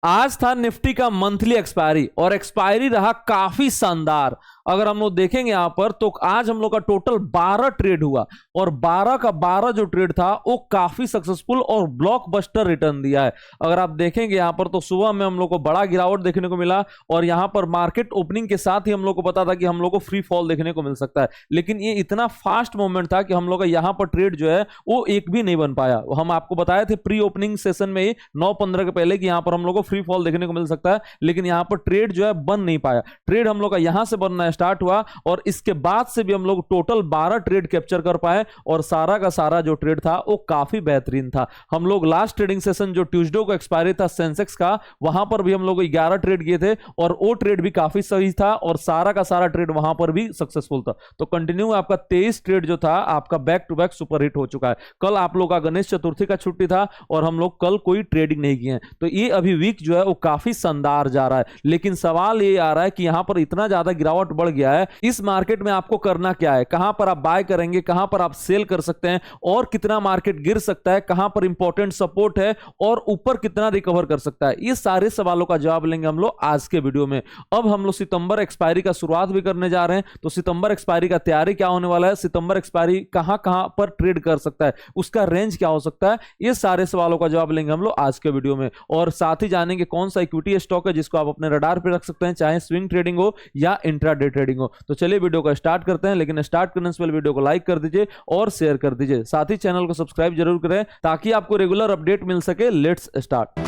आज था निफ्टी का मंथली एक्सपायरी और एक्सपायरी रहा काफी शानदार। अगर हम लोग देखेंगे यहां पर तो आज हम लोग का टोटल 12 ट्रेड हुआ और 12 का 12 जो ट्रेड था वो काफी सक्सेसफुल और ब्लॉकबस्टर रिटर्न दिया है। अगर आप देखेंगे यहां पर तो सुबह में हम लोग को बड़ा गिरावट देखने को मिला और यहां पर मार्केट ओपनिंग के साथ ही हम लोग को पता था कि हम लोग को फ्री फॉल देखने को मिल सकता है, लेकिन ये इतना फास्ट मूवमेंट था कि हम लोग का यहां पर ट्रेड जो है वो एक भी नहीं बन पाया। हम आपको बताए थे प्री ओपनिंग सेशन में ही 9:15 के पहले कि यहां पर हम लोग को फ्री फॉल देखने को मिल सकता है, लेकिन यहां पर ट्रेड जो है बन नहीं पाया। ट्रेड हम लोग का यहां से बनना स्टार्ट हुआ और इसके बाद से भी हम लोग टोटल 12 ट्रेड कैप्चर कर पाए और सारा का सारा जो ट्रेड था वो काफी बेहतरीन था। हम लोग लास्ट ट्रेडिंग सेशन जो ट्यूसडे को एक्सपायरी था सेंसेक्स का, वहां पर भी हम लोग 11 ट्रेड किए थे और वो ट्रेड भी काफी सही था और सारा का सारा ट्रेड वहां पर भी सक्सेसफुल था। तो कंटिन्यू आपका 23 ट्रेड जो था आपका back to back super hit हो चुका है। कल आप लोग का गणेश चतुर्थी का छुट्टी था और हम लोग कल कोई ट्रेडिंग नहीं किए हैं, तो ये अभी वीक जो है वो काफी शानदार जा रहा है। लेकिन सवाल ये आ रहा है कि यहां पर इतना ज्यादा गिरावट बढ़ गया है, इस मार्केट में आपको करना क्या है, कहां पर आप बाय करेंगे, कहां पर आप सेल कर सकते हैं और कितना मार्केट गिर सकता है, कहां पर इंपॉर्टेंट सपोर्ट है और ऊपर कितना रिकवर कर सकता है, ये सारे सवालों का जवाब लेंगे हम लोग आज के वीडियो में। अब हम लोग सितंबर एक्सपायरी का शुरुआत भी करने जा रहे हैं, तो सितंबर एक्सपायरी का तैयारी क्या होने वाला है, सितंबर एक्सपायरी कहां कहां पर ट्रेड कर सकता है, उसका रेंज क्या हो सकता है, ये सारे सवालों का जवाब लेंगे हम लोग आज के वीडियो में। और साथ ही जानेंगे कौन सा इक्विटी स्टॉक है जिसको आप अपने रडार पे रख सकते हैं, चाहे स्विंग ट्रेडिंग हो या इंट्राडे ट्रेडिंग हो। तो चलिए वीडियो को स्टार्ट करते हैं, लेकिन स्टार्ट करने से पहले वीडियो को लाइक कर दीजिए और शेयर कर दीजिए, साथ ही चैनल को सब्सक्राइब जरूर करें ताकि आपको रेगुलर अपडेट मिल सके। Let's start.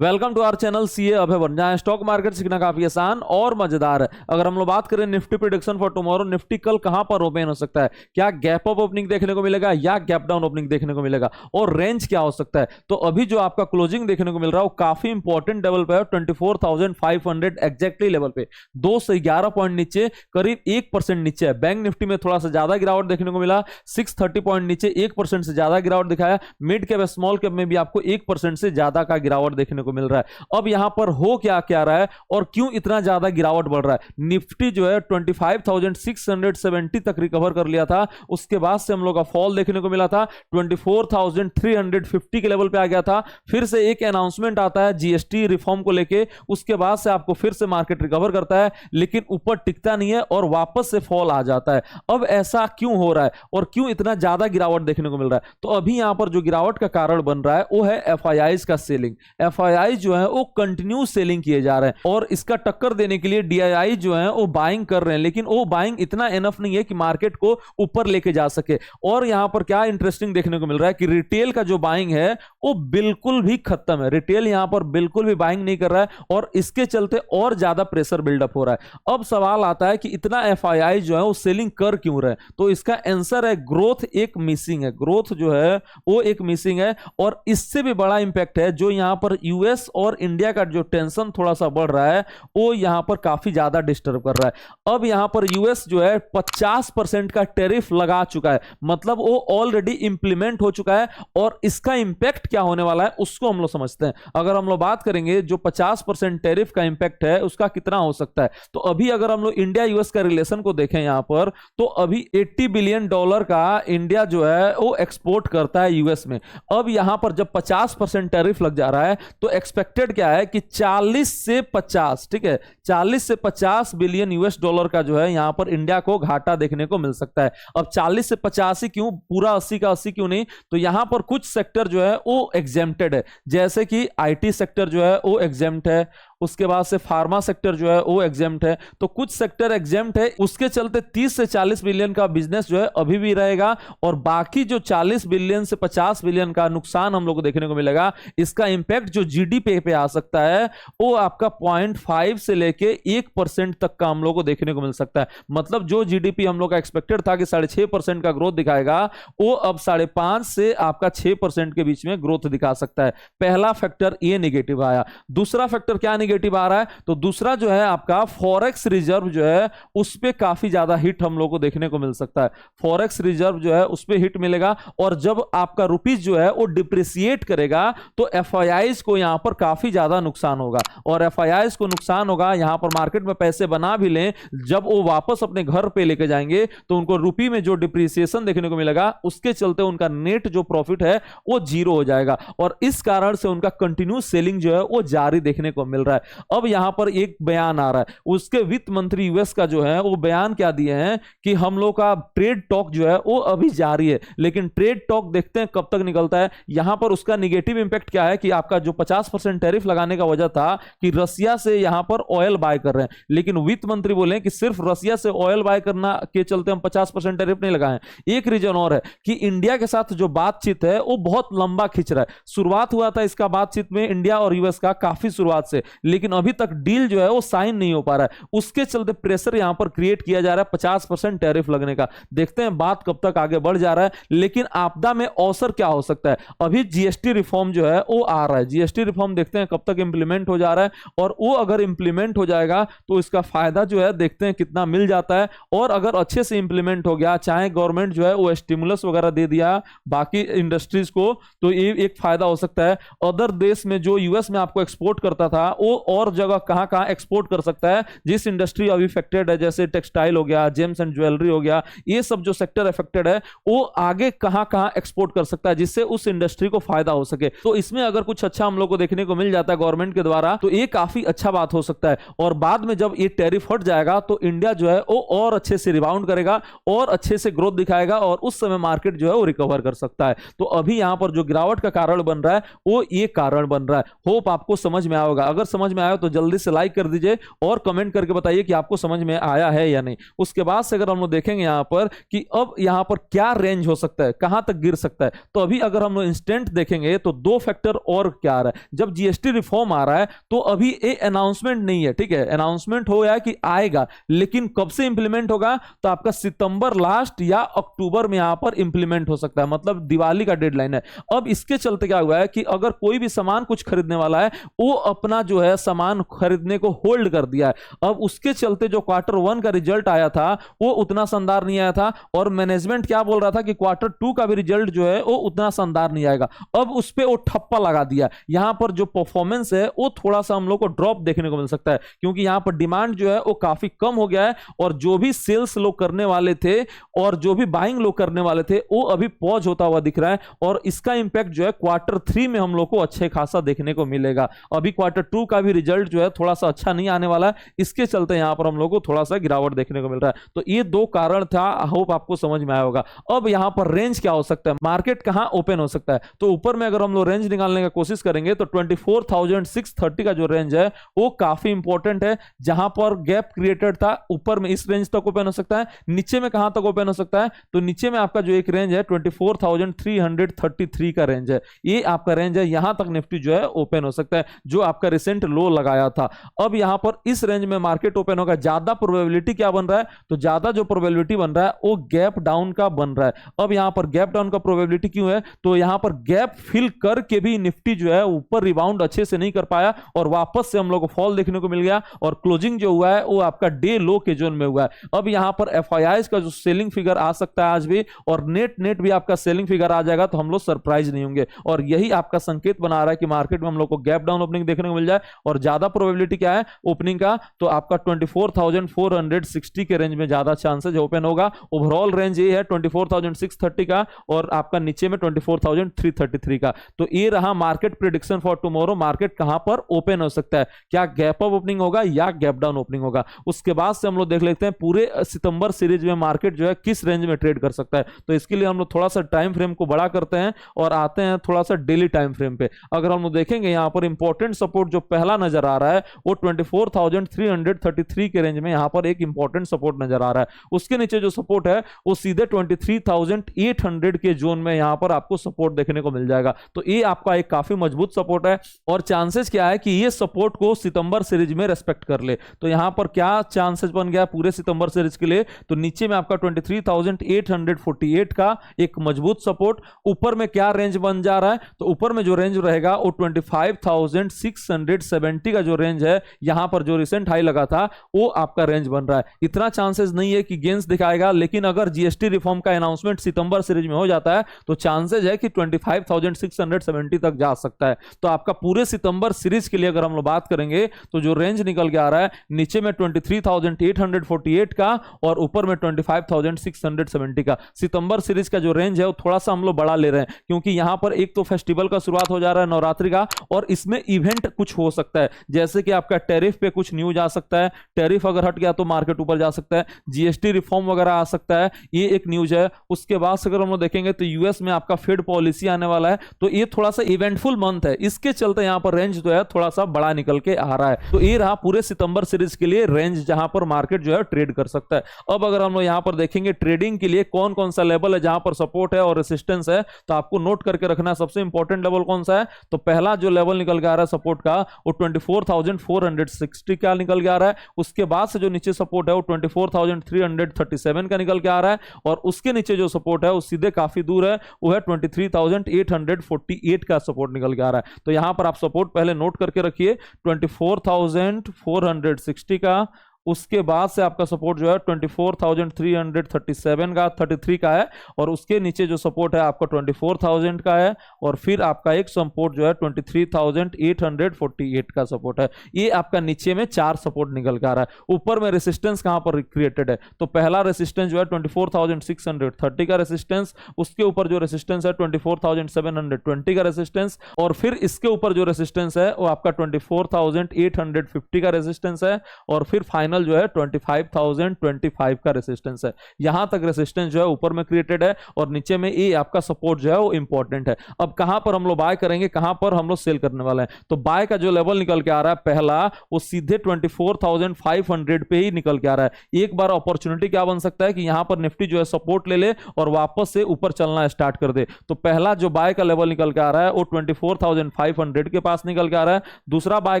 Welcome to our channel CA Abhay one, जहां स्टॉक मार्केट सीखना काफी आसान और मजेदार है। अगर हम लोग बात करें Nifty prediction for tomorrow, Nifty कल कहां पर ओपन हो सकता है, क्या गैप अप ओपनिंग देखने को मिलेगा या गैप डाउन ओपनिंग देखने को मिलेगा और रेंज क्या हो सकता है। तो अभी जो आपका क्लोजिंग देखने को मिल रहा है वो काफी इंपॉर्टेंट लेवल पे है, 24,500 एग्जैक्टली लेवल पे, 2 से 11 पॉइंट नीचे, करीब 1% नीचे है। बैंक निफ्टी में थोड़ा सा ज्यादा गिरावट देखने को मिला, 630 पॉइंट नीचे 1% से ज्यादा गिरावट दिखाया। मिड कैप स्मॉल कैप में भी आपको 1% से ज्यादा का गिरावट देखने को मिल रहा है। अब यहां पर हो क्या क्या रहा है और क्यों इतना ज्यादा गिरावट बढ़ रहा है। निफ्टी जो है 25,670 तक रिकवर कर लिया था, उसके बाद से हम लोग का फॉल देखने को मिला था, 24,350 के लेवल पे आ गया था। फिर से एक अनाउंसमेंट आता है जीएसटी रिफॉर्म को लेके, उसके बाद से आपको फिर से मार्केट रिकवर करता है, लेकिन ऊपर टिकता नहीं है और वापस से फॉल आ जाता है। अब ऐसा क्यों हो रहा है और क्यों इतना ज्यादा गिरावट देखने को मिल रहा है। तो अभी यहां पर जो गिरावट का कारण बन रहा है वो है एफआईआईज का सेलिंग। एफआईआई जो है वो कंटिन्यू सेलिंग किए जा रहे हैं और इसका टक्कर देने के लिए डीआईआई जो है वो बाइंग कर रहे हैं, लेकिन वो बाइंग इतना एनफ नहीं है कि मार्केट को ऊपर लेके जा सके। और यहां पर क्या इंटरेस्टिंग देखने को मिल रहा है कि रिटेल का जो बाइंग है वो बिल्कुल भी खत्म है। रिटेल यहां पर बिल्कुल भी बाइंग नहीं कर रहा है और इसके चलते और ज्यादा प्रेशर बिल्डअप हो रहा है। अब सवाल आता है कि इतना एफआईआई जो है वो सेलिंग कर क्यों रहे हैं। तो इसका आंसर है ग्रोथ एक मिसिंग है, ग्रोथ जो है वो एक मिसिंग है। और इससे भी बड़ा इंपैक्ट है जो यहां पर यूएस और इंडिया का जो टेंशन थोड़ा सा बढ़ रहा है वो यहां पर काफी ज्यादा डिस्टर्ब कर रहा है। अब यहां पर यूएस जो है 50% का टैरिफ लगा चुका है, मतलब वो ऑलरेडी इंप्लीमेंट हो चुका है और इसका इंपैक्ट क्या होने वाला है उसको हम लोग समझते हैं। अगर हम लोग बात करेंगे जो 50% टैरिफ का इंपैक्ट है उसका कितना हो सकता है, तो अभी अगर हम लोग इंडिया यूएस का रिलेशन को देखें यहां पर, तो अभी $80 बिलियन का इंडिया जो है वो एक्सपोर्ट करता है यूएस में। अब यहां पर जब 50% टैरिफ लग जा रहा है तो एक्सपेक्टेड क्या है कि 40 से 50, ठीक है, 40 से 50 बिलियन यूएस डॉलर का जो है यहां पर इंडिया को घाटा देखने को मिल सकता है। अब 40 से 50 ही क्यों, पूरा 80 का 80 क्यों नहीं। तो यहां पर कुछ सेक्टर जो है वो एग्जेम्प्टेड है, जैसे कि आईटी सेक्टर जो है वो एग्जेम्प्ट है, उसके बाद से फार्मा सेक्टर जो है वो एग्जेम्प्ट है। तो कुछ सेक्टर एग्जेम्प्ट है, उसके चलते 30 से 40 बिलियन का बिजनेस जो है अभी भी रहेगा और बाकी जो 40 बिलियन से 50 बिलियन का नुकसान हम लोग को देखने को मिलेगा, इसका इंपैक्ट जो जीडीपी पे आ सकता है वो आपका 0.5 से लेके 1% तक का हम लोग को देखने को मिल सकता है। मतलब जो जीडीपी हम लोग का एक्सपेक्टेड था कि 6.5% का ग्रोथ दिखाएगा, वो अब 5.5 से आपका 6% के बीच में ग्रोथ दिखा सकता है। पहला फैक्टर ये नेगेटिव आया। दूसरा फैक्टर क्या निगेटिव आ रहा है, तो दूसरा जो है आपका फॉरेक्स रिजर्व जो है उस पे काफी ज्यादा हिट हम लोग को देखने को मिल सकता है। फॉरेक्स रिजर्व जो है उस पे हिट मिलेगा, और जब आपका रुपीज जो है वो डिप्रिसिएट करेगा तो एफआईआईज को यहां पर काफी ज्यादा नुकसान होगा, और एफआईआईज को नुकसान होगा, यहां पर मार्केट में पैसे बना भी लें, जब वो वापस अपने घर पे लेके जाएंगे तो उनको रुपी में जो डिप्रिसिएशन देखने को मिलेगा उसके चलते उनका नेट जो प्रॉफिट है वो जीरो हो जाएगा, और इस कारण से उनका कंटिन्यूस सेलिंग जो है वो जारी देखने को मिल रहा है। अब यहां पर एक बयान आ रहा है, उसके वित्त मंत्री यूएस का जो है वो बयान क्या दिए हैं कि हम लोग का ट्रेड टॉक जो है वो अभी जारी है, लेकिन ट्रेड टॉक देखते हैं कब तक निकलता है। यहां पर उसका निगेटिव इंपैक्ट क्या है कि आपका जो 50% टैरिफ लगाने का वजह था कि रसिया से यहां पर ऑयल बाय कर रहे हैं, लेकिन वित्त मंत्री बोले कि सिर्फ रसिया से ऑयल बाय करना के चलते हम 50% टैरिफ नहीं लगाए। एक रीजन और है कि इंडिया के साथ जो बातचीत है वो बहुत लंबा खिंच रहा है। शुरुआत हुआ था इसका बातचीत में इंडिया और यूएस का काफी शुरुआत से, लेकिन अभी तक डील जो है वो साइन नहीं हो पा रहा है, उसके चलते प्रेशर यहां पर क्रिएट किया जा रहा है 50% टैरिफ लगने का। देखते हैं बात कब तक आगे बढ़ जा रहा है, लेकिन आपदा में अवसर क्या हो सकता है। अभी जीएसटी रिफॉर्म जो है वो आ रहा है, जीएसटी रिफॉर्म देखते हैं कब तक इंप्लीमेंट हो जा रहा है, और वो अगर इंप्लीमेंट हो जाएगा तो इसका फायदा जो है देखते हैं कितना मिल जाता है। और अगर अच्छे से इंप्लीमेंट हो गया, चाहे गवर्नमेंट जो है वो स्टिमुलस वगैरह दे दिया बाकी इंडस्ट्रीज को, तो ये एक फायदा हो सकता है। अदर देश में जो यूएस में आपको एक्सपोर्ट करता था वो और जगह कहां कहां एक्सपोर्ट कर सकता है, जिस इंडस्ट्री अभी इफेक्टेड है, जैसे टेक्सटाइल हो गया, जेम्स एंड ज्वेलरी हो गया, ये सब जो सेक्टर इफेक्टेड है वो आगे कहां कहां एक्सपोर्ट कर सकता है, जिससे उस इंडस्ट्री को फायदा हो सके। तो इसमें अगर कुछ अच्छा हम लोग को देखने को मिल जाता है गवर्नमेंट के द्वारा तो ये काफी अच्छा बात हो सकता है, और बाद में जब ये टैरिफ हट जाएगा तो इंडिया जो है वो और अच्छे से रिबाउंड करेगा और अच्छे से ग्रोथ दिखाएगा, और उस समय मार्केट जो है वो रिकवर कर सकता है। तो अभी यहां पर जो गिरावट का कारण बन रहा है वो ये कारण बन रहा है। होप आपको समझ में आएगा, अगर समझ में आया तो जल्दी से लाइक कर दीजिए और कमेंट करके बताइए कि आपको समझ में आया है या नहीं। उसके बाद से अगर हम लोग देखेंगे यहां पर कि अब यहां पर क्या रेंज हो सकता है, कहां तक गिर सकता है, तो अभी अगर हम लोग इंस्टेंट देखेंगे तो दो फैक्टर और क्या आ रहा है। जब जीएसटी रिफॉर्म आ रहा है तो अभी ये अनाउंसमेंट नहीं है, ठीक है, अनाउंसमेंट हो गया कि आएगा, लेकिन कब से इंप्लीमेंट होगा, तो आपका सितंबर लास्ट या अक्टूबर में यहां पर इंप्लीमेंट हो सकता है, मतलब दिवाली का डेडलाइन है। अब इसके चलते क्या हुआ है कि अगर कोई भी सामान कुछ खरीदने वाला है वो अपना जो है सामान खरीदने को होल्ड कर दिया है। अब उसके चलते जो क्वार्टर 1 का रिजल्ट आया था वो उतना शानदार नहीं आया था, और मैनेजमेंट क्या बोल रहा था कि क्वार्टर 2 का भी रिजल्ट जो है वो उतना शानदार नहीं आएगा। अब उस पे वो ठप्पा लगा दिया, यहां पर जो परफॉर्मेंस है वो थोड़ा सा हम लोग को ड्रॉप देखने को मिल सकता है, क्योंकि यहां पर डिमांड जो है वो काफी कम हो गया है, और जो भी सेल्स लोग करने वाले थे और जो भी बाइंग लोग करने वाले थे वो अभी पॉज होता हुआ दिख रहा है, और इसका इंपैक्ट जो है क्वार्टर 3 में हम लोग को अच्छे खासा देखने को मिलेगा। अभी क्वार्टर 2 का भी रिजल्ट जो है थोड़ा सा अच्छा नहीं आने वाला है, इसके चलते यहां पर हम लोग को थोड़ा सा गिरावट देखने को मिल रहा है। तो ये दो कारण था, होप आपको समझ में आया होगा। अब यहां पर रेंज क्या हो सकता है, मार्केट कहां ओपन हो सकता है, तो ऊपर में अगर हम लोग रेंज निकालने की कोशिश करेंगे तो 24,630 का जो रेंज है वो काफी इंपॉर्टेंट है। जहां पर गैप क्रिएटेड था ऊपर में इस रेंज तक ओपन हो सकता है, नीचे में कहां तक ओपन हो सकता है, तो नीचे में आपका जो एक रेंज है 24,333 का रेंज है, ये आपका रेंज है, यहां तक निफ्टी जो है ओपन हो सकता है, जो आपका रिसेंट लो लगाया था। अब यहां पर इस रेंज में मार्केट ओपन होगा, ज्यादा प्रोबेबिलिटी क्या बन रहा है, तो ज्यादा जो प्रोबेबिलिटी बन रहा है वो गैप डाउन का बन रहा है। अब यहां पर गैप डाउन का प्रोबेबिलिटी क्यों है, तो यहां पर गैप फिल करके भी निफ्टी जो है ऊपर रिबाउंड अच्छे से नहीं कर पाया, और वापस से हम लोग को फॉल देखने को मिल गया, और क्लोजिंग जो हुआ है वो आपका डे लो के जोन में हुआ है। अब यहां पर एफआईआईज का जो सेलिंग फिगर आ सकता है आज भी, और नेट भी आपका सेलिंग फिगर आ जाएगा, तो हम लोग सरप्राइज नहीं होंगे, और यही आपका संकेत बना रहा है कि मार्केट में हम लोग को गैप डाउन ओपनिंग देखने को मिल जाए। और ज्यादा प्रोबेबिलिटी क्या है ओपनिंग का, तो आपका 24,460 के रेंज में ज्यादा चांसेस ओपन होगा। ओवरऑल रेंज ये है 24,630 का, और आपका नीचे में 24,333 का। तो ये रहा market prediction for tomorrow, market कहां पर ओपन हो सकता है, क्या गैप अप ओपनिंग होगा या गैप डाउन ओपनिंग होगा। उसके बाद से हम लोग देख लेते हैं पूरे सितंबर सीरीज में मार्केट जो है किस रेंज में ट्रेड कर सकता है। तो इसके लिए हम लोग थोड़ा सा टाइम फ्रेम को बड़ा करते हैं और आते हैं थोड़ा सा डेली टाइम फ्रेम पे। अगर हम लोग देखेंगे यहां पर इंपॉर्टेंट सपोर्ट जो पहला नजर आ रहा है वो 24,333 के रेंज में यहां पर एक इंपॉर्टेंट सपोर्ट नजर आ रहा है। उसके नीचे जो सपोर्ट है वो सीधे 23,800 के जोन में यहां पर आपको सपोर्ट देखने को मिल जाएगा। तो ये आपका एक काफी मजबूत सपोर्ट है, और चांसेस क्या है कि ये सपोर्ट को सितंबर सीरीज में रेस्पेक्ट कर ले। तो यहां पर क्या चांसेस बन गया पूरे सितंबर सीरीज के लिए, तो नीचे में आपका 23,848 का एक मजबूत सपोर्ट, ऊपर में क्या रेंज बन जा रहा है, तो ऊपर में जो रेंज रहेगा वो 25,670 70 का जो रेंज है, यहां पर जो रिसेंट हाई लगा था वो आपका रेंज बन रहा है। इतना चांसेस नहीं है कि गेंस दिखाएगा, लेकिन अगर जीएसटी रिफॉर्म का अनाउंसमेंट सितंबर सीरीज में हो जाता है तो चांसेस है कि 25,670 तक जा सकता है। तो आपका पूरे सितंबर सीरीज के लिए अगर हम लोग बात करेंगे तो जो रेंज निकल के आ रहा है, नीचे में 23,848 का और ऊपर में 25,670 का। सितंबर सीरीज का जो रेंज है वो थोड़ा सा हम लोग बड़ा ले रहे हैं, क्योंकि यहां पर एक तो फेस्टिवल का शुरुआत हो जा रहा है नवरात्रि का, और इसमें इवेंट कुछ हो सकता है, जैसे कि आपका टैरिफ पे कुछ न्यूज आ सकता है, टैरिफ अगर हट गया तो मार्केट ऊपर जा सकता है, जीएसटी रिफॉर्म वगैरह आ सकता है, ये एक न्यूज है। उसके बाद अगर हम लोग देखेंगे तो यूएस में आपका फेड पॉलिसी आने वाला है, तो ये थोड़ा सा इवेंटफुल मंथ है, इसके चलते यहां पर रेंज जो है थोड़ा सा बड़ा निकल के आ रहा है। तो ये रहा पूरे सितंबर सीरीज के लिए रेंज जहां पर मार्केट जो है ट्रेड कर सकता है। अब अगर हम लोग यहां पर देखेंगे ट्रेडिंग के लिए कौन कौन सा लेवल है जहां पर सपोर्ट है और रेसिस्टेंस है, तो आपको नोट करके रखना है सबसे इंपॉर्टेंट लेवल कौन सा है। तो पहला जो लेवल निकल के आ रहा है सपोर्ट का, वो 24,460 का निकल के आ रहा है। उसके बाद से जो नीचे सपोर्ट है वो 24,337 का निकल के आ रहा है, और उसके नीचे जो सपोर्ट है वो सीधे काफी दूर है, वो है 23,848 का सपोर्ट निकल के आ रहा है। तो यहां पर आप सपोर्ट पहले नोट करके रखिए 24,460 का। उसके बाद से आपका सपोर्ट जो है 24,337 का 33 का है, और उसके नीचे जो सपोर्ट है आपका 24,000 का है, और फिर आपका एक सपोर्ट जो है 23,848 का सपोर्ट है। ये आपका नीचे में 4 सपोर्ट निकल के आ रहा है। ऊपर में रेसिस्टेंस कहां पर क्रिएटेड है, तो पहला रेसिस्टेंस जो है 24,630 का रेसिस्टेंस, उसके ऊपर जो रेसिस्टेंस है 24,720 का रेसिस्टेंस, और फिर इसके ऊपर जो रेसिस्टेंस है वो आपका 24,850 का रेसिस्टेंस है, और फिर फाइनल जो है 25,025 का रेसिस्टेंस है। यहां तक रेसिस्टेंस जो है ऊपर में क्रिएटेड है, और नीचे में ये आपका सपोर्ट जो है वो इंपॉर्टेंट है। अब कहां पर हम लोग बाय करेंगे, कहां पर हम लोग सेल करने वाले हैं, तो बाय का जो लेवल निकल के आ रहा है पहला, वो सीधे 24,500 पे ही निकल के आ रहा है। एक बार अपॉर्चुनिटी क्या बन सकता है कि यहां पर निफ्टी जो है सपोर्ट ले ले और वापस से ऊपर चलना स्टार्ट कर दे। तो पहला जो बाय का लेवल निकल के आ रहा है वो 24,500 के पास निकल के आ रहा है। दूसरा बाय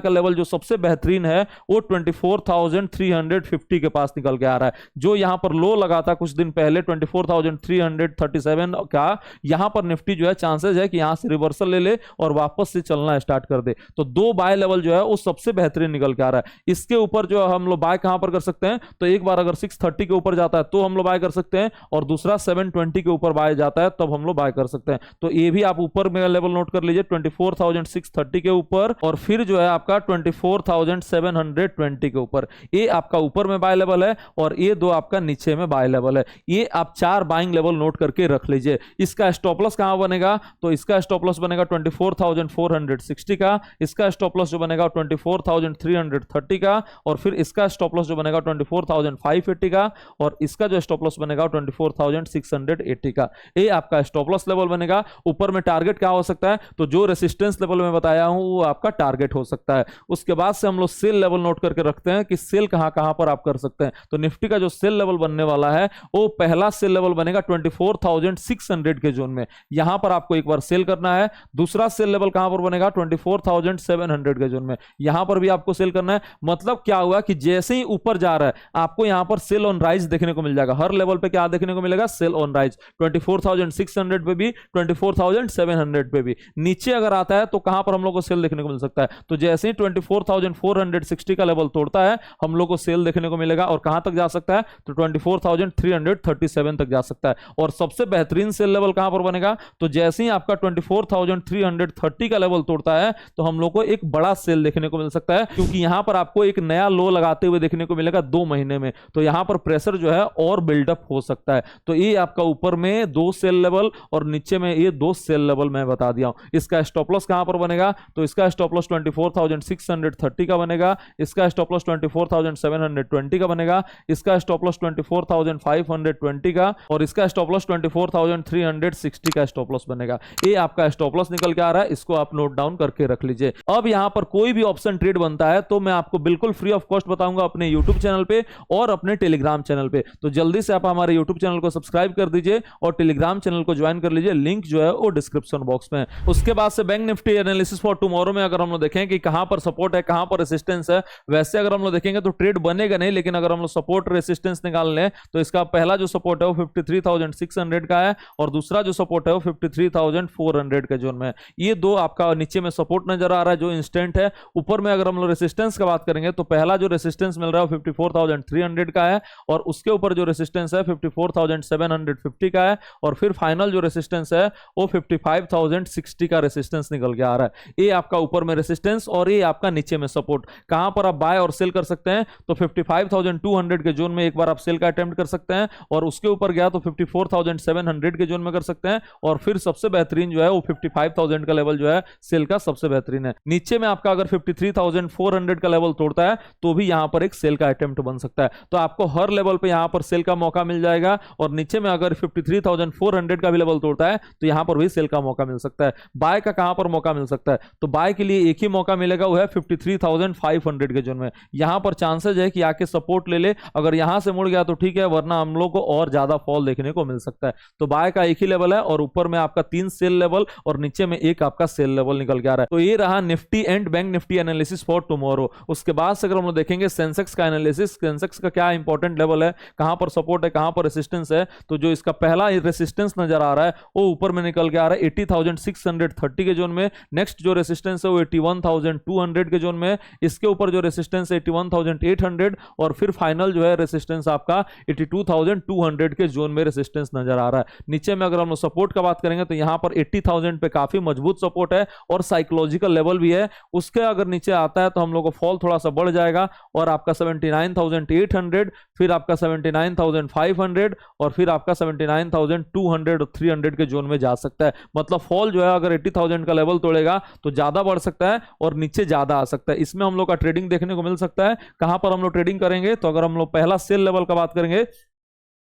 का लेवल जो सबसे बेहतरीन है वो 24,350 के पास निकल के आ रहा है। जो यहां पर लो लगा था कुछ दिन पहले 24,337 का, यहां पर निफ्टी जो है चांसेस है कि यहां से रिवर्सल ले ले और वापस से चलना स्टार्ट कर दे। तो दो बाय लेवल जो है वो सबसे बेहतरीन निकल के आ रहा है। इसके ऊपर जो हम लोग बाय कहां पर कर सकते हैं, तो एक बार अगर 630 के ऊपर जाता है तो हम लोग बाय कर सकते हैं, और दूसरा 720 के ऊपर बाय जाता है तब हम लोग बाय कर सकते हैं। तो ये भी आप ऊपर में लेवल नोट कर लीजिए 24,630 के ऊपर, और फिर जो है आपका 24,720 के ऊपर। ये आपका ऊपर में बाय लेवल है, और ये दो आपका नीचे में बाय लेवल है। ये आप 4 बाइंग लेवल नोट करके रख लीजिए। इसका स्टॉप लॉस कहां बनेगा, तो इसका स्टॉप लॉस बनेगा 24,460 का, इसका स्टॉप लॉस जो बनेगा 24,330 का, और फिर इसका स्टॉप लॉस जो बनेगा 24,580 का, और इसका जो स्टॉप लॉस बनेगा 24,680 का। ये आपका स्टॉप लॉस लेवल बनेगा। ऊपर में टारगेट क्या हो सकता है, तो जो रेसिस्टेंस लेवल में बताया हूं वो आपका टारगेट हो सकता है। उसके बाद से हम लोग सेल लेवल नोट करके रखते हैं कि सेल कहां कहां पर आप कर सकते हैं। तो निफ्टी का जो सेल लेवल बनने वाला है वो पहला सेल लेवल बनेगा 24,600 के जोन में, यहां पर आपको एक बार सेल करना है। दूसरा सेल लेवल कहां पर बनेगा 24,700 के जोन में, यहां पर भी आपको सेल करना है। मतलब क्या हुआ कि जैसे ही ऊपर जा रहा है आपको यहां पर सेल ऑन राइज देखने को मिल जाएगा। हर लेवल पे क्या देखने को मिलेगा, सेल ऑन राइज। 24,600 पे भी, 24,700 पे भी। नीचे अगर आता है तो कहां पर हम लोग को सेल देखने को मिल सकता है, तो जैसे ही 24,460 का लेवल तोड़ता है हम लोग को सेल देखने को मिलेगा, और कहां तक जा सकता है, तो 24,337 तक जा सकता है। और सबसे बेहतरीन सेल लेवल कहां पर बनेगा, तो जैसे ही आपका 24,330 का लेवल तोड़ता है तो हम लोग को एक बड़ा सेल देखने को मिल सकता है, क्योंकि यहां पर आपको एक नया लो लगाते हुए देखने को मिलेगा 2 महीने में। तो यहां पर प्रेशर जो है और बिल्डअप हो सकता है। तो ये आपका ऊपर में 2 सेल लेवल और नीचे में ये 2 सेल लेवल मैं बता दिया हूं। इसका स्टॉप लॉस कहां पर बनेगा, तो इसका स्टॉप लॉस 24,630 का बनेगा, इसका स्टॉप लॉस 24,720 का बनेगा, इसका स्टॉप लॉस 24,520 का, और इसका स्टॉप लॉस 24,360 का स्टॉप लॉस बनेगा। ये आपका स्टॉप लॉस निकल के आ रहा है, इसको आप नोट डाउन करके रख लीजिए। अब यहां पर कोई भी ऑप्शन ट्रेड बनता है तो मैं आपको बिल्कुल फ्री ऑफ कॉस्ट बताऊंगा अपने यूट्यूब चैनल पे और अपने टेलीग्राम चैनल पे। तो जल्दी से आप हमारे यूट्यूब चैनल को सब्सक्राइब कर दीजिए और टेलीग्राम चैनल को ज्वाइन कर लीजिए, लिंक जो है वो डिस्क्रिप्शन बॉक्स में है। उसके बाद से bank Nifty analysis for tomorrow में अगर हम लोग देखें कि कहां पर सपोर्ट है, कहां पर रेजिस्टेंस है, वैसे अगर हम लोग देखेंगे तो ट्रेड ट्रेड बनेगा नहीं, लेकिन अगर हम लोग सपोर्ट रेसिस्टेंस निकाल लें तो इसका पहला जो सपोर्ट है वो 53,600 का है और दूसरा जो सपोर्ट है वो 53,400 के जोन में है। ये दो आपका नीचे में सपोर्ट नजर आ रहा है जो इंस्टेंट है। ऊपर में अगर हम लोग रेसिस्टेंस का बात करेंगे तो पहला जो रेसिस्टेंस मिल रहा है वो 54,300 का है और उसके ऊपर जो रेसिस्टेंस है 54,750 का है और फिर फाइनल जो रेसिस्टेंस है वो 55,060 का रेसिस्टेंस निकल के आ रहा है। ये आपका ऊपर में रेसिस्टेंस और ये आपका नीचे में सपोर्ट। कहां पर आप बाय और सेल कर सकते हैं तो 55,200 के जोन में एक बार आप सेल का अटेम्प्ट कर सकते हैं और उसके ऊपर गया तो 54,700 के जोन में कर सकते हैं और फिर सबसे बेहतरीन जो है वो 55,000 का लेवल जो है सेल का सबसे बेहतरीन है। नीचे में आपका अगर 53,400 का लेवल तोड़ता है तो भी यहां पर एक सेल का अटेम्प्ट बन सकता है। तो आपको हर लेवल पे यहां पर सेल का मौका मिल जाएगा और नीचे में अगर 53,400 का भी लेवल तोड़ता है तो यहां पर भी सेल का मौका मिल सकता है। बाय का कहां पर मौका मिल सकता है तो बाय के लिए एक ही मौका मिलेगा, वो है 53,500 के जोन में। यहां पर चांसेस है कि आके सपोर्ट ले ले, अगर यहां से मुड़ गया तो ठीक है, वरना हम लोग को और ज्यादा फॉल देखने को मिल सकता है। तो बाय का एक ही लेवल है और ऊपर में आपका 3 सेल लेवल और नीचे में एक आपका सेल लेवल निकल के आ रहा है। तो ये रहा Nifty and bank Nifty analysis for tomorrow. उसके बाद से अगर हम लोग देखेंगे सेंसेक्स का एनालिसिस, सेंसेक्स का क्या इंपॉर्टेंट लेवल है, कहां पर सपोर्ट है, कहां पर रेसिस्टेंस है, तो जो इसका पहला रेसिस्टेंस नजर आ रहा है वो ऊपर में निकल के आ रहा है 80,630 के जोन में। नेक्स्ट जो रेसिस्टेंस है वो 81,200 के जोन में। इसके ऊपर जो रेसिस्टेंस है 81,800 और फिर फाइनल जो है रेसिस्टेंस आपका 82,200 के जोन में रेसिस्टेंस नजर आ रहा है। नीचे में अगर हम लोग सपोर्ट का बात करेंगे तो यहां पर 80,000 पे काफी मजबूत सपोर्ट है और साइकोलॉजिकल लेवल भी है। उसके अगर नीचे आता है तो हम लोग को फॉल थोड़ा सा बढ़ जाएगा और आपका 79,800, फिर आपका 79,500 और फिर आपका 79,200 और 300 के जोन में जा सकता है। मतलब फॉल जो है अगर 80,000 का लेवल तोड़ेगा तो ज्यादा बढ़ सकता है और नीचे ज्यादा आ सकता है। इसमें हम लोग का ट्रेडिंग देखने को मिल सकता है। कहां पर हम लोग ट्रेडिंग करेंगे तो अगर हम लोग पहला सेल लेवल का बात करेंगे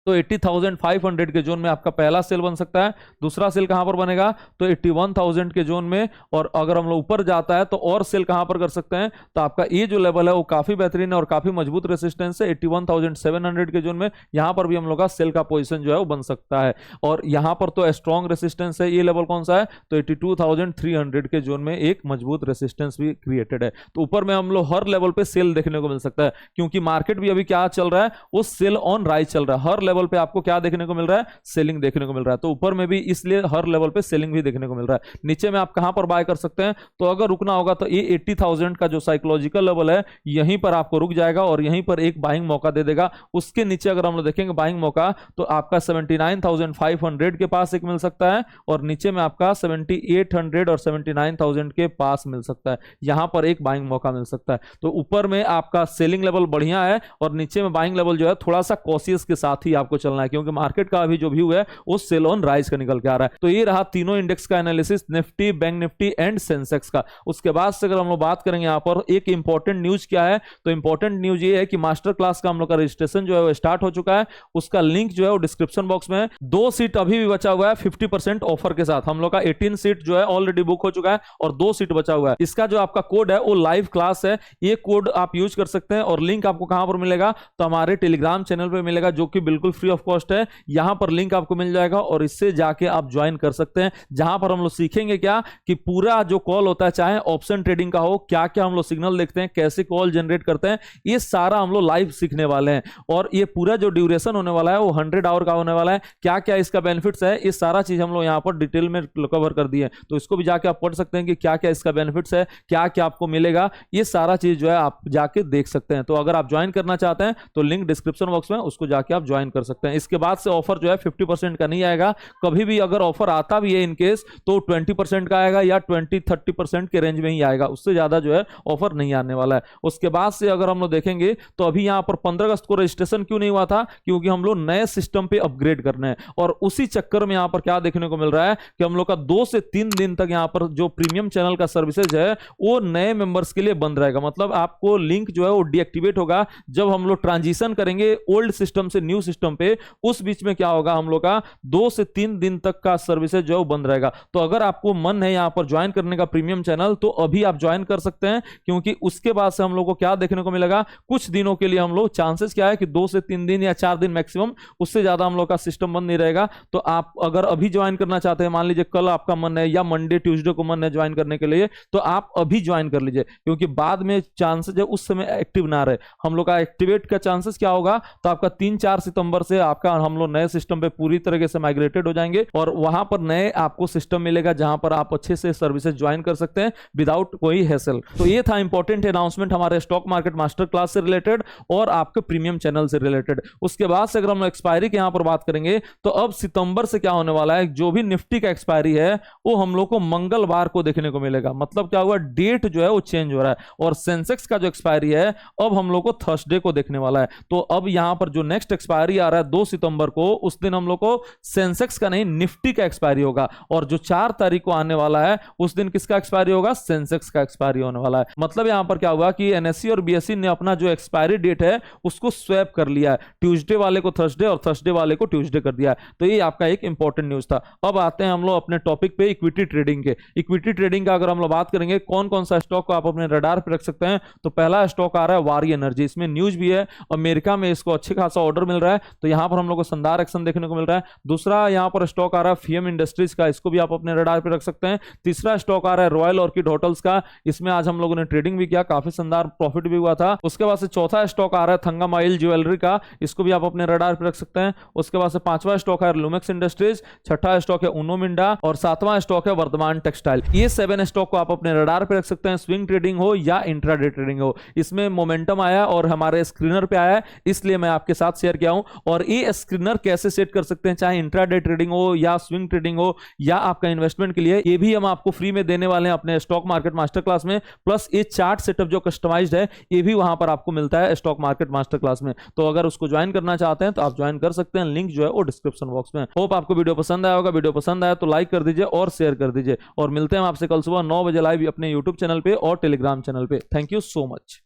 तो 80,500 के जोन में आपका पहला सेल बन सकता है। दूसरा सेल कहां पर बनेगा तो 81,000 के जोन में और अगर हम लोग ऊपर जाता है तो और सेल कहां पर कर सकते हैं तो आपका ये जो लेवल है वो काफी बेहतरीन है और काफी मजबूत रेसिस्टेंस है 81,700 के जोन में। यहां पर भी हम लोग का सेल का पोजीशन जो है वो बन सकता है और यहां पर तो स्ट्रॉन्ग रेसिस्टेंस है। ये लेवल कौन सा है तो 82,300 के जोन में एक मजबूत रेसिस्टेंस भी क्रिएटेड है। तो ऊपर में हम लोग हर लेवल पे सेल देखने को मिल सकता है क्योंकि मार्केट भी अभी क्या चल रहा है वो सेल ऑन राइज चल रहा है। हर लेवल पे आपको क्या देखने को मिल रहा है सेलिंग देखने को मिल रहा है। तो ऊपर में भी इसलिए हर लेवल पे सेलिंग भी देखने को मिल रहा है। नीचे में आप कहां पर बाय कर सकते हैं तो अगर रुकना होगा तो ये 80,000 का जो साइकोलॉजिकल लेवल है यहीं पर आपको रुक जाएगा और यहीं पर एक बाइंग मौका दे देगा। उसके नीचे अगर हम लोग देखेंगे बाइंग मौका तो आपका 79,500 के पास एक मिल सकता है और नीचे में आपका 7800 और 79,000 के पास मिल सकता है। यहां पर एक बाइंग मौका मिल सकता है। तो ऊपर में आपका सेलिंग लेवल बढ़िया है और नीचे में बाइंग लेवल जो है थोड़ा सा कॉशियस के साथ ही आपको चलना है क्योंकि मार्केट का अभी जो व्यू है वो सेल ऑन राइज का निकल के आ रहा है। तो ये रहा तीनों इंडेक्स का analysis, Nifty, bank Nifty and Sensex का। उसके बाद से अगर हम लोग बात करेंगे यहाँ पर एक इंपॉर्टेंट न्यूज क्या है तो इंपॉर्टेंट न्यूज ये है कि मास्टर क्लास का हम लोग का रजिस्ट्रेशन जो है वो स्टार्ट हो चुका है। उसका लिंक जो है वो डिस्क्रिप्शन बॉक्स में है। 2 सीट अभी भी बचा हुआ है 50% ऑफर के साथ। हम लोग का 18 सीट जो है ऑलरेडी बुक हो चुका है और 2 सीट बचा हुआ है। इसका जो आपका कोड है वो लाइव क्लास है। ये कोड आप यूज कर सकते हैं और लिंक आपको कहां पर मिलेगा तो हमारे टेलीग्राम चैनल पर मिलेगा जो कि बिल्कुल फ्री ऑफ कॉस्ट है। यहां पर लिंक आपको मिल जाएगा और इससे जाके आप ज्वाइन कर सकते हैं जहां पर हम लोग सीखेंगे क्या कि पूरा जो कॉल होता है चाहे ऑप्शन ट्रेडिंग का हो, क्या क्या हम लोग सिग्नल देखते हैं, कैसे कॉल जनरेट करते हैं, ये सारा हम लोग लाइव सीखने वाले हैं। और ये पूरा जो ड्यूरेशन होने वाला है वो 100 आवर का होने वाला है। क्या क्या इसका बेनिफिट्स है ये सारा चीज हम लोग यहां पर डिटेल में कवर कर दिए। तो इसको भी जाके आप पढ़ सकते हैं कि क्या क्या इसका बेनिफिट्स है, क्या क्या आपको मिलेगा, ये सारा चीज जो है आप जाके देख सकते हैं। तो अगर आप ज्वाइन करना चाहते हैं तो लिंक डिस्क्रिप्शन बॉक्स में उसको जाके आप ज्वाइन कर सकते हैं। इसके बाद से ऑफर जो है 50% का नहीं आएगा। कभी भी अगर ऑफर आता भी है इनकेस तो 20% का आएगा या 20-30% के रेंज में ही आएगा, उससे ज्यादा जो है ऑफर नहीं आने वाला है। उसके बाद से अगर हम लोग देखेंगे तो अभी यहां पर 15 अगस्त को रजिस्ट्रेशन क्यों नहीं हुआ था क्योंकि हम लोग नए सिस्टम पे अपग्रेड करने हैं और उसी चक्कर में यहां पर क्या देखने को मिल रहा है कि हम लोग का 2 से 3 दिन तक यहां पर जो प्रीमियम चैनल का सर्विसेज है वो नए मेंबर्स के लिए बंद रहेगा। मतलब आपको लिंक जो है वो डीएक्टिवेट होगा जब हम लोग ट्रांजिशन करेंगे ओल्ड सिस्टम से न्यू सिस्टम सिस्टम पे, उस बीच में क्या होगा, हम लोग का 2 से 3 दिन तक का सर्विसेज जो है बंद रहेगा। तो अगर आपको मन है यहां पर ज्वाइन करने का प्रीमियम चैनल, तो अभी आप ज्वाइन कर सकते हैं, क्योंकि उसके बाद से हम लोग को क्या देखने को मिलेगा, कुछ दिनों के लिए हम लोग चांसेस क्या है कि 2 से 3 दिन या 4 दिन मैक्सिमम, उससे ज्यादा हम लोग का सिस्टम बंद नहीं रहेगा। तो आप अगर अभी ज्वाइन करना चाहते हैं, मान लीजिए कल आपका मन है या मंडे ट्यूसडे को मन है ज्वाइन करने के लिए, तो आप अभी ज्वाइन कर लीजिए, क्योंकि बाद में चांसेस है उस समय एक्टिव ना रहे। हम लोग का एक्टिवेट का चांसेस क्या होगा, तो आपका 3-4 सितंबर से आपका हम लोग नए सिस्टम पे पूरी तरीके से माइग्रेटेड हो जाएंगे और वहां पर नए आपको सिस्टम मिलेगा जहां पर आप अच्छे से सर्विसेज ज्वाइन कर सकते हैं विदाउट कोई हैसल। तो ये था इंपॉर्टेंट अनाउंसमेंट हमारे स्टॉक मार्केट मास्टर क्लास से रिलेटेड और आपके प्रीमियम चैनल से रिलेटेड। उसके बाद से अगर हम एक्सपायरी की यहां पर बात करेंगे, तो अब सितंबर से क्या होने वाला है, जो भी निफ्टी का एक्सपायरी है वो हम लोग को मंगलवार को देखने को मिलेगा। मतलब क्या हुआ, डेट जो है वो चेंज हो रहा है, और सेंसेक्स का जो एक्सपायरी है अब हम लोग को थर्सडे को देखने वाला है। तो अब यहां पर जो नेक्स्ट एक्सपायरी आ रहा है 2 सितंबर को, उस दिन हम लोग को सेंसेक्स का नहीं निफ्टी का एक्सपायरी होगा, और जो 4 तारीख को आने वाला है उस दिन किसका एक्सपायरी होगा, सेंसेक्स का एक्सपायरी होने वाला है। मतलब यहां पर क्या हुआ कि एनएससी और बीएसई ने अपना जो एक्सपायरी डेट है उसको स्वैप कर लिया है, ट्यूसडे वाले को थर्सडे और थर्सडे वाले को ट्यूसडे कर दिया है। तो ये आपका एक इंपॉर्टेंट न्यूज था। अब आते हैं हम लोग अपने टॉपिक पे, इक्विटी ट्रेडिंग के। इक्विटी ट्रेडिंग का अगर हम लोग बात करेंगे कौन कौन सा स्टॉक को आप अपने रडार पे रख सकते हैं, तो पहला स्टॉक आ रहा है वारी एनर्जी। इसमें न्यूज भी है, अमेरिका में इसको अच्छे खासा ऑर्डर मिल रहा है, तो यहां पर हम लोग को शानदार एक्शन देखने को मिल रहा है। दूसरा यहां पर स्टॉक आ रहा है फीएम इंडस्ट्रीज का, इसको भी आप अपने रडार पे रख सकते हैं। तीसरा स्टॉक आ रहा है रॉयल ऑर्किड होटल्स का, इसमें आज हम लोगों ने ट्रेडिंग भी किया, काफी शानदार प्रॉफिट भी हुआ था। उसके बाद से चौथा स्टॉक आ रहा है थंगम ऑयल ज्वेलरी का, इसको भी आप अपने रडार पे रख सकते हैं। उसके बाद से पांचवा स्टॉक है लुमेक्स इंडस्ट्रीज, छठा स्टॉक है उनो मिंडा और सातवां स्टॉक है वर्धमान टेक्सटाइल। ये 7 स्टॉक को आप अपने रडार पे रख सकते हैं, स्विंग ट्रेडिंग हो या इंट्राडे ट्रेडिंग हो। इसमें मोमेंटम आया और हमारे स्क्रीनर पे आया है, इसलिए मैं आपके साथ शेयर किया हूं। और ये स्क्रीनर कैसे सेट कर सकते हैं, चाहे इंट्राडे ट्रेडिंग हो या स्विंग ट्रेडिंग हो या आपका इन्वेस्टमेंट के लिए, ये भी हम आपको फ्री में देने वाले हैं अपने स्टॉक मार्केट मास्टर क्लास में। प्लस ये चार्ट सेटअप जो कस्टमाइज्ड है ये भी वहां पर आपको मिलता है स्टॉक मार्केट मास्टर क्लास में। तो अगर उसको ज्वाइन करना चाहते हैं तो आप ज्वाइन कर सकते हैं, लिंक जो है वो डिस्क्रिप्शन बॉक्स में। होप आपको वीडियो पसंद आया होगा। वीडियो पसंद आया तो लाइक कर दीजिए और शेयर कर दीजिए, और मिलते हैं आपसे कल सुबह 9 बजे लाइव अपने यूट्यूब चैनल पे और टेलीग्राम चैनल पे। Thank you so much.